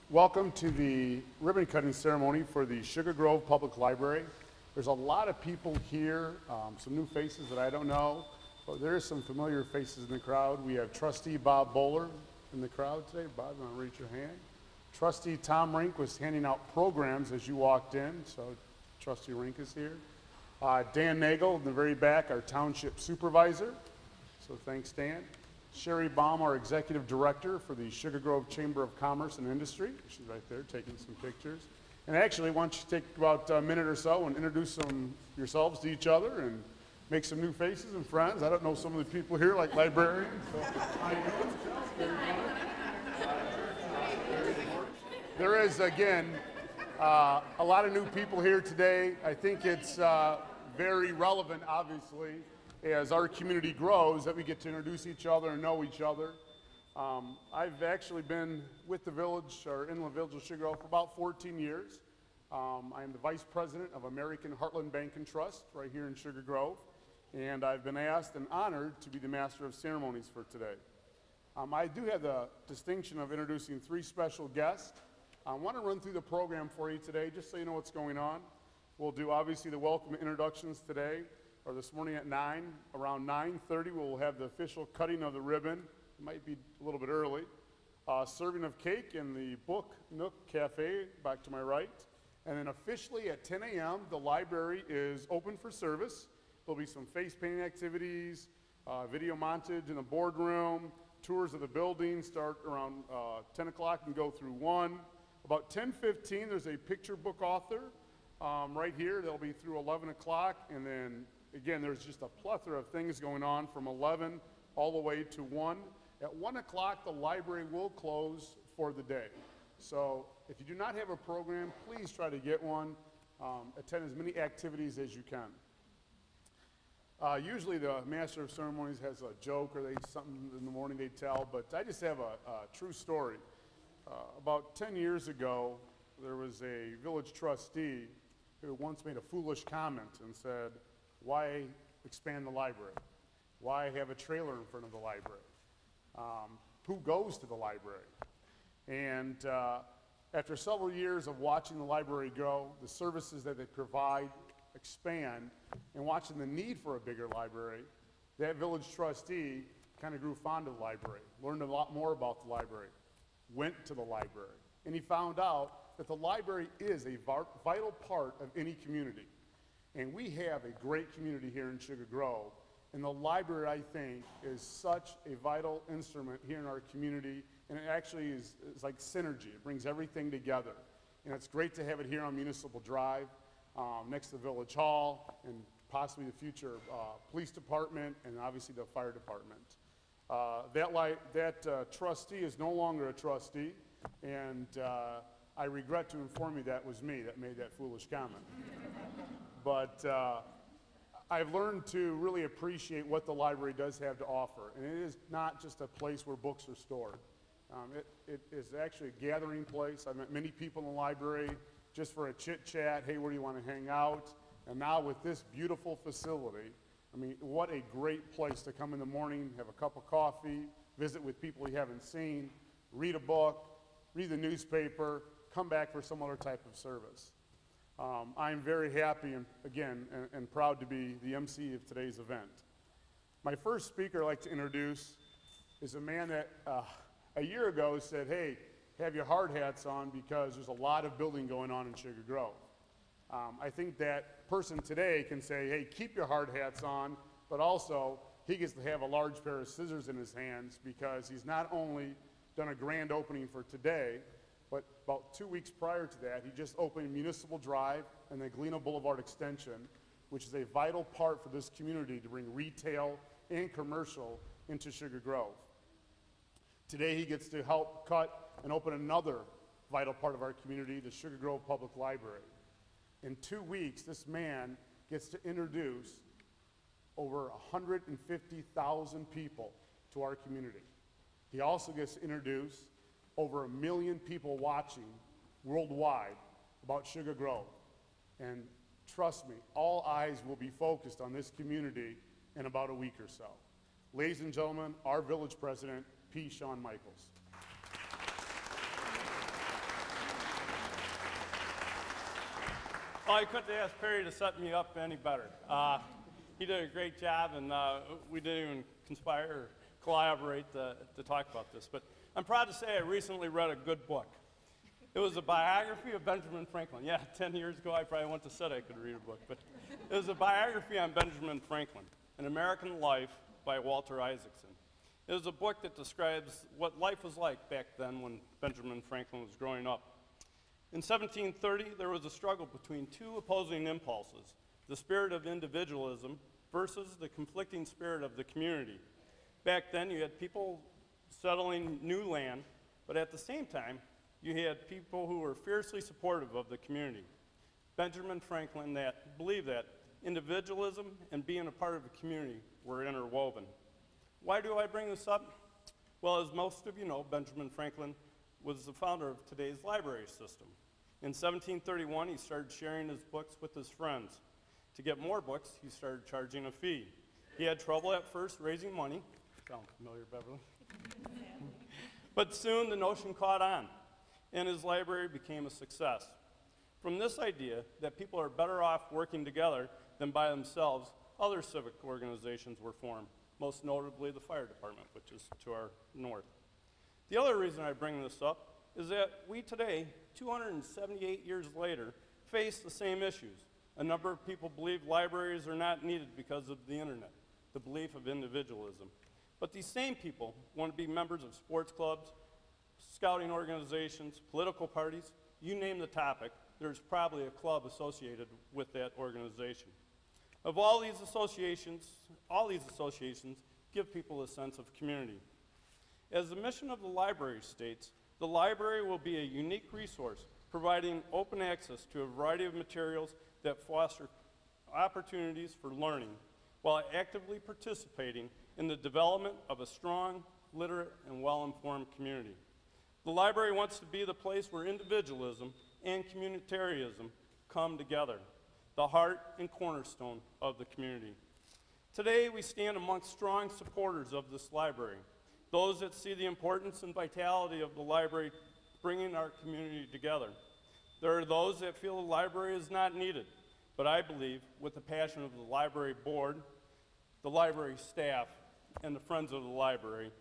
Welcome to the ribbon cutting ceremony for the Sugar Grove Public Library. There's a lot of people here, some new faces that I don't know, but there is some familiar faces in the crowd. We have Trustee Bob Bowler in the crowd today. Bob, you want to raise your hand? Trustee Tom Rink was handing out programs as you walked in, so Trustee Rink is here. Dan Nagel in the very back, our Township Supervisor, so thanks Dan. Sherry Baum, our Executive Director for the Sugar Grove Chamber of Commerce and Industry. She's right there taking some pictures. And actually, why don't you take about a minute or so and introduce yourselves to each other and make some new faces and friends. I don't know some of the people here, like librarians. So, there is, again, a lot of new people here today. I think it's very relevant, obviously, as our community grows, that we get to introduce each other and know each other. I've actually been with the village, or in the village of Sugar Grove, for about 14 years. I am the Vice President of American Heartland Bank and Trust right here in Sugar Grove, and I've been asked and honored to be the Master of Ceremonies for today. I do have the distinction of introducing three special guests. I want to run through the program for you today, just so you know what's going on. We'll do, obviously, the welcome introductions today, or this morning at 9. Around 9:30, we'll have the official cutting of the ribbon. It might be a little bit early. Serving of cake in the Book Nook Cafe, back to my right. And then officially at 10 a.m., the library is open for service. There'll be some face painting activities, video montage in the boardroom, tours of the building start around 10 o'clock and go through 1. About 10:15, there's a picture book author right here. They'll be through 11 o'clock, and then again, there's just a plethora of things going on from 11 all the way to 1. At 1 o'clock, the library will close for the day. So if you do not have a program, please try to get one. Attend as many activities as you can. Usually the Master of Ceremonies has a joke or something in the morning they tell, but I just have a true story. About 10 years ago, there was a village trustee who once made a foolish comment and said, "Why expand the library? Why have a trailer in front of the library? Who goes to the library?" And after several years of watching the library grow, the services that they provide expand, and watching the need for a bigger library, that village trustee kind of grew fond of the library, learned a lot more about the library, went to the library, and he found out that the library is a vital part of any community. And we have a great community here in Sugar Grove, and the library, I think, is such a vital instrument here in our community, and it actually is like synergy. It brings everything together. And it's great to have it here on Municipal Drive, next to Village Hall, and possibly the future police department, and obviously the fire department. That trustee is no longer a trustee, and I regret to inform you that was me that made that foolish comment. But I've learned to really appreciate what the library does have to offer. And it is not just a place where books are stored. It is actually a gathering place. I've met many people in the library just for a chit chat. Hey, where do you want to hang out? And now with this beautiful facility, I mean, what a great place to come in the morning, have a cup of coffee, visit with people you haven't seen, read a book, read the newspaper, come back for some other type of service. I'm very happy and proud to be the MC of today's event. My first speaker I'd like to introduce is a man that a year ago said, "Hey, have your hard hats on because there's a lot of building going on in Sugar Grove." I think that person today can say, "Hey, keep your hard hats on," but also he gets to have a large pair of scissors in his hands because he's not only done a grand opening for today, but about 2 weeks prior to that, he just opened Municipal Drive and the Galena Boulevard extension, which is a vital part for this community to bring retail and commercial into Sugar Grove. Today, he gets to help cut and open another vital part of our community, the Sugar Grove Public Library. In 2 weeks, this man gets to introduce over 150,000 people to our community. He also gets to introduce over 1 million people watching worldwide about Sugar Grove. And trust me, all eyes will be focused on this community in about a week or so. Ladies and gentlemen, our village president, P. Sean Michaels. Well, I couldn't ask Perry to set me up any better. He did a great job, and we didn't even conspire or collaborate to talk about this. But I'm proud to say I recently read a good book. It was a biography of Benjamin Franklin. Yeah, 10 years ago I probably went to said I could read a book. But it was a biography on Benjamin Franklin, An American Life by Walter Isaacson. It was a book that describes what life was like back then when Benjamin Franklin was growing up. In 1730, there was a struggle between two opposing impulses, the spirit of individualism versus the conflicting spirit of the community. Back then, you had people settling new land, but at the same time, you had people who were fiercely supportive of the community. Benjamin Franklin believed that individualism and being a part of a community were interwoven. Why do I bring this up? Well, as most of you know, Benjamin Franklin was the founder of today's library system. In 1731, he started sharing his books with his friends. To get more books, he started charging a fee. He had trouble at first raising money. Sound familiar, Beverly? But soon the notion caught on, and his library became a success. From this idea that people are better off working together than by themselves, other civic organizations were formed, most notably the fire department, which is to our north. The other reason I bring this up is that we today, 278 years later, face the same issues. A number of people believe libraries are not needed because of the internet, the belief of individualism. But these same people want to be members of sports clubs, scouting organizations, political parties, you name the topic, there's probably a club associated with that organization. Of all these associations give people a sense of community. As the mission of the library states, the library will be a unique resource, providing open access to a variety of materials that foster opportunities for learning, while actively participating in the development of a strong, literate, and well-informed community. The library wants to be the place where individualism and communitarianism come together, the heart and cornerstone of the community. Today, we stand amongst strong supporters of this library, those that see the importance and vitality of the library bringing our community together. There are those that feel the library is not needed, but I believe, with the passion of the library board, the library staff, and the friends of the library,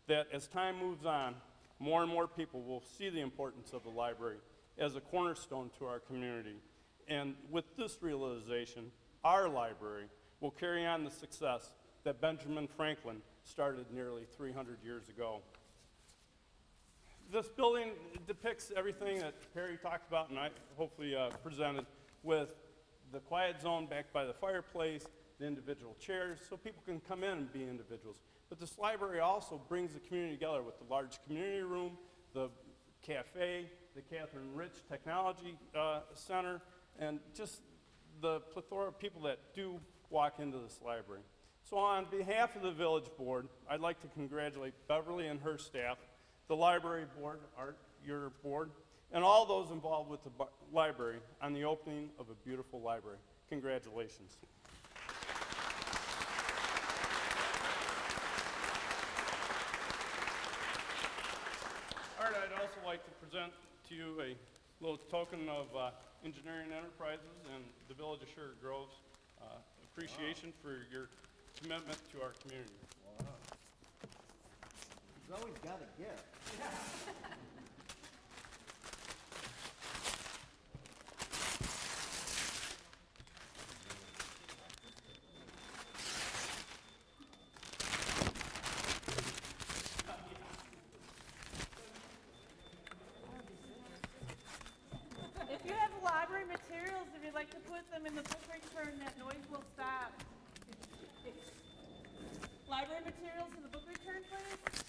that as time moves on, more and more people will see the importance of the library as a cornerstone to our community. And with this realization, our library will carry on the success that Benjamin Franklin started nearly 300 years ago. This building depicts everything that Perry talked about and I hopefully presented, with the quiet zone backed by the fireplace, the individual chairs, so people can come in and be individuals. But this library also brings the community together with the large community room, the cafe, the Catherine Rich Technology Center, and just the plethora of people that do walk into this library. So on behalf of the Village Board, I'd like to congratulate Beverly and her staff, the Library Board, Art, your board, and all those involved with the library on the opening of a beautiful library. Congratulations. Art, I'd also like to present to you a little token of Engineering Enterprises and the Village of Sugar Grove's appreciation for your commitment to our community. Wow. He's always got a gift. If you have library materials, if you'd like to put them in the book return, that noise will stop. Library materials in the book return, please.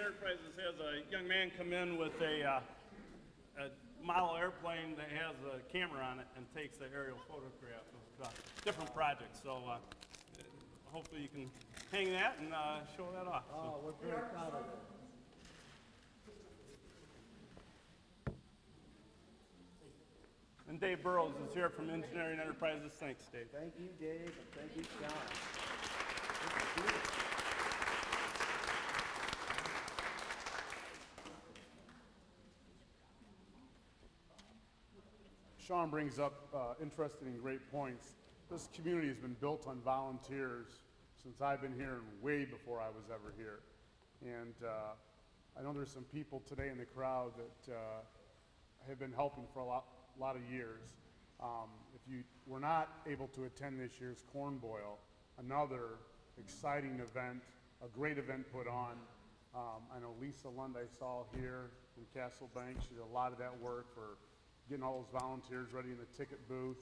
Enterprises has a young man come in with a model airplane that has a camera on it and takes the aerial photograph of different projects. So hopefully you can hang that and show that off. Oh, we're very proud of it. And Dave Burrows is here from Engineering Enterprises. Thanks, Dave. Thank you, Dave, and thank you, Sean. This is beautiful. Sean brings up interesting and great points. This community has been built on volunteers since I've been here and way before I was ever here. And I know there's some people today in the crowd that have been helping for a lot of years. If you were not able to attend this year's Corn Boil, another exciting event, a great event put on. I know Lisa Lund I saw here from Castle Bank. She did a lot of that work for getting all those volunteers ready in the ticket booth.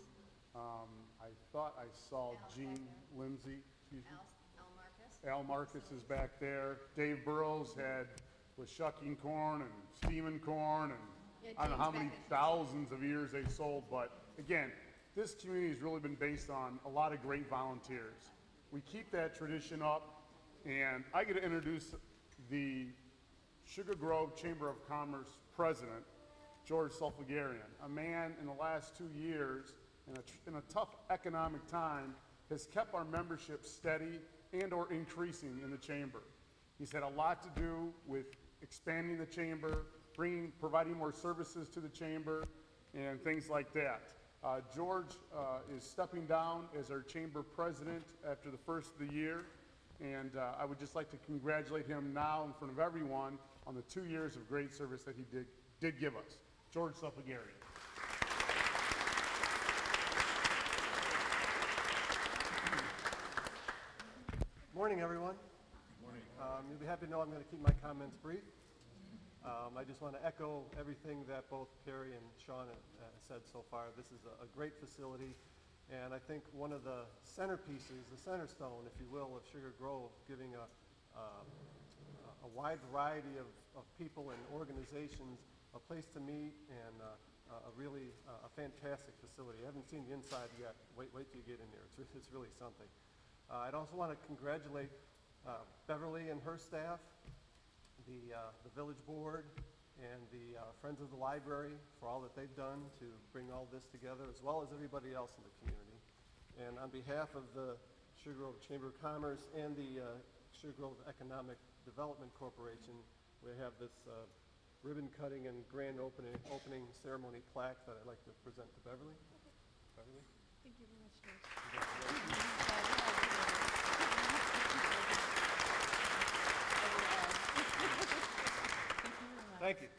I thought I saw Gene Lindsay. Excuse me. Al Marcus is back there. Dave Burrows was shucking corn and steaming corn, and I don't know how many thousands of years they sold. But again, this community has really been based on a lot of great volunteers. We keep that tradition up, and I get to introduce the Sugar Grove Chamber of Commerce president, George Sulfagarian, a man in the last 2 years, in a tough economic time, has kept our membership steady and or increasing in the chamber. He's had a lot to do with expanding the chamber, providing more services to the chamber, and things like that. George is stepping down as our chamber president after the first of the year, and I would just like to congratulate him now in front of everyone on the 2 years of great service that he did give us. George Sulfagarian. Morning, everyone. Morning. You'll be happy to know I'm going to keep my comments brief. I just want to echo everything that both Perry and Sean have said so far. This is a great facility, and I think one of the centerpieces, the center stone, if you will, of Sugar Grove, giving a wide variety of people and organizations a place to meet, and a really fantastic facility. I haven't seen the inside yet. Wait till you get in there. It's really something. I'd also want to congratulate Beverly and her staff, the village board, and the Friends of the Library for all that they've done to bring all this together, as well as everybody else in the community. And on behalf of the Sugar Grove Chamber of Commerce and the Sugar Grove Economic Development Corporation, we have this ribbon cutting and grand opening ceremony plaque that I'd like to present to Beverly. Beverly? Thank you very much, George. Thank you.